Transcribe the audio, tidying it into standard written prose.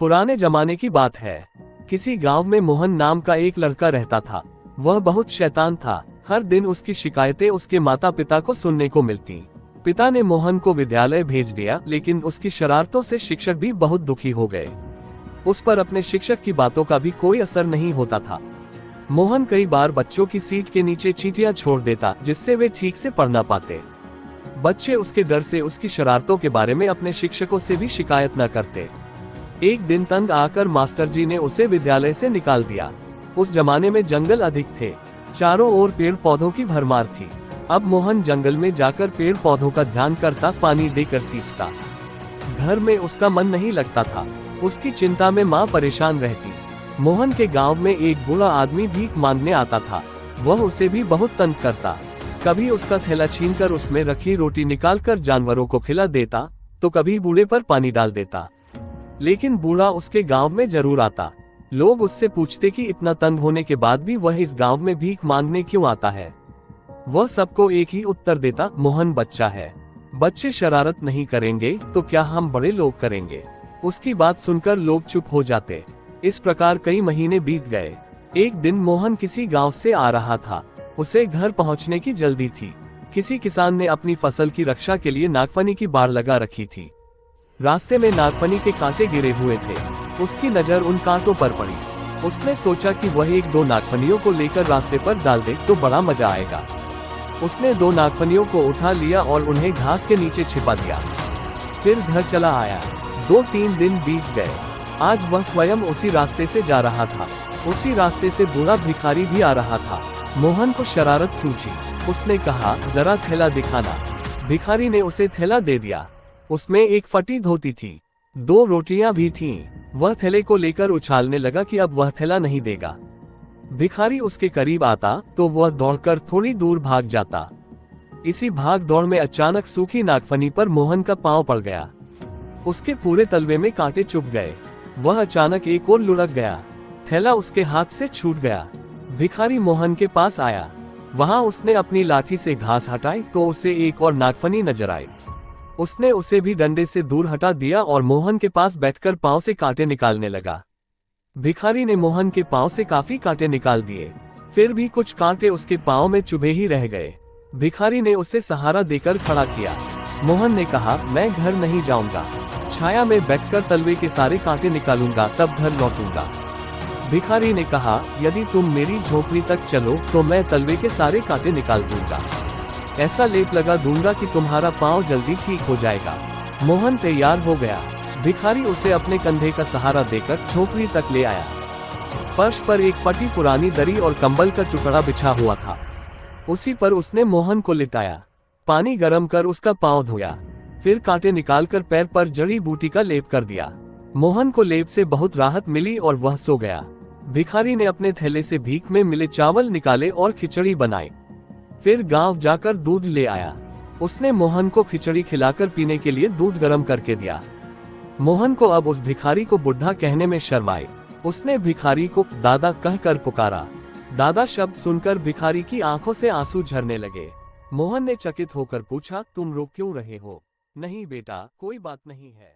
पुराने जमाने की बात है। किसी गांव में मोहन नाम का एक लड़का रहता था। वह बहुत शैतान था। हर दिन उसकी शिकायतें उसके माता पिता को सुनने को मिलती। पिता ने मोहन को विद्यालय भेज दिया, लेकिन उसकी शरारतों से शिक्षक भी बहुत दुखी हो गए। उस पर अपने शिक्षक की बातों का भी कोई असर नहीं होता था। मोहन कई बार बच्चों की सीट के नीचे चींटियां छोड़ देता, जिससे वे ठीक से पढ़ ना पाते। बच्चे उसके डर से उसकी शरारतों के बारे में अपने शिक्षकों से भी शिकायत न करते। एक दिन तंग आकर मास्टर जी ने उसे विद्यालय से निकाल दिया। उस जमाने में जंगल अधिक थे, चारों ओर पेड़ पौधों की भरमार थी। अब मोहन जंगल में जाकर पेड़ पौधों का ध्यान करता, पानी देकर सींचता। घर में उसका मन नहीं लगता था। उसकी चिंता में माँ परेशान रहती। मोहन के गांव में एक बूढ़ा आदमी भीख मांगने आता था। वह उसे भी बहुत तंग करता। कभी उसका थैला छीनकर उसमें रखी रोटी निकालकर जानवरों को खिला देता, तो कभी बूढ़े पर पानी डाल देता। लेकिन बूढ़ा उसके गांव में जरूर आता। लोग उससे पूछते कि इतना तंग होने के बाद भी वह इस गांव में भीख मांगने क्यों आता है। वह सबको एक ही उत्तर देता, मोहन बच्चा है। बच्चे शरारत नहीं करेंगे तो क्या हम बड़े लोग करेंगे। उसकी बात सुनकर लोग चुप हो जाते। इस प्रकार कई महीने बीत गए। एक दिन मोहन किसी गांव से आ रहा था। उसे घर पहुंचने की जल्दी थी। किसी किसान ने अपनी फसल की रक्षा के लिए नागफनी की बाड़ लगा रखी थी। रास्ते में नागफनी के कांटे गिरे हुए थे। उसकी नजर उन कांटों पर पड़ी। उसने सोचा कि वह एक दो नागफनियों को लेकर रास्ते पर डाल दे तो बड़ा मजा आएगा। उसने दो नागफनियों को उठा लिया और उन्हें घास के नीचे छिपा दिया। फिर घर चला आया। 2-3 दिन बीत गए। आज वह स्वयं उसी रास्ते से जा रहा था। उसी रास्ते से बूढ़ा भिखारी भी आ रहा था। मोहन को शरारत सूझी। उसने कहा, जरा थैला दिखाना। भिखारी ने उसे थैला दे दिया। उसमें एक फटी धोती थी, 2 रोटियां भी थीं। वह थैले को लेकर उछालने लगा कि अब वह थैला नहीं देगा। भिखारी उसके करीब आता तो वह दौड़कर थोड़ी दूर भाग जाता। इसी भाग दौड़ में अचानक सूखी नागफनी पर मोहन का पांव पड़ गया। उसके पूरे तलवे में कांटे चुभ गए। वह अचानक एक और लुढ़क गया। थैला उसके हाथ से छूट गया। भिखारी मोहन के पास आया। वहां उसने अपनी लाठी से घास हटाई तो उसे एक और नागफनी नजर आई। उसने उसे भी डंडे से दूर हटा दिया और मोहन के पास बैठकर पांव से कांटे निकालने लगा। भिखारी ने मोहन के पांव से काफी कांटे निकाल दिए। फिर भी कुछ कांटे उसके पांव में चुभे ही रह गए। भिखारी ने उसे सहारा देकर खड़ा किया। मोहन ने कहा, मैं घर नहीं जाऊंगा। छाया में बैठकर तलवे के सारे कांटे निकालूंगा, तब घर लौटूंगा। भिखारी ने कहा, यदि तुम मेरी झोपड़ी तक चलो तो मैं तलवे के सारे कांटे निकाल दूंगा। ऐसा लेप लगा दूंगा कि तुम्हारा पांव जल्दी ठीक हो जाएगा। मोहन तैयार हो गया। भिखारी उसे अपने कंधे का सहारा देकर झोपड़ी तक ले आया। फर्श पर एक फटी पुरानी दरी और कंबल का टुकड़ा बिछा हुआ था। उसी पर उसने मोहन को लिटाया। पानी गर्म कर उसका पांव धोया। फिर कांटे निकालकर पैर पर जड़ी बूटी का लेप कर दिया। मोहन को लेप से बहुत राहत मिली और वह सो गया। भिखारी ने अपने थैले से भीख में मिले चावल निकाले और खिचड़ी बनाई। फिर गांव जाकर दूध ले आया। उसने मोहन को खिचड़ी खिलाकर पीने के लिए दूध गर्म करके दिया। मोहन को अब उस भिखारी को बुढ़ा कहने में शर्म आई। उसने भिखारी को दादा कहकर पुकारा। दादा शब्द सुनकर भिखारी की आंखों से आंसू झरने लगे। मोहन ने चकित होकर पूछा, तुम रो क्यों रहे हो। नहीं बेटा, कोई बात नहीं है।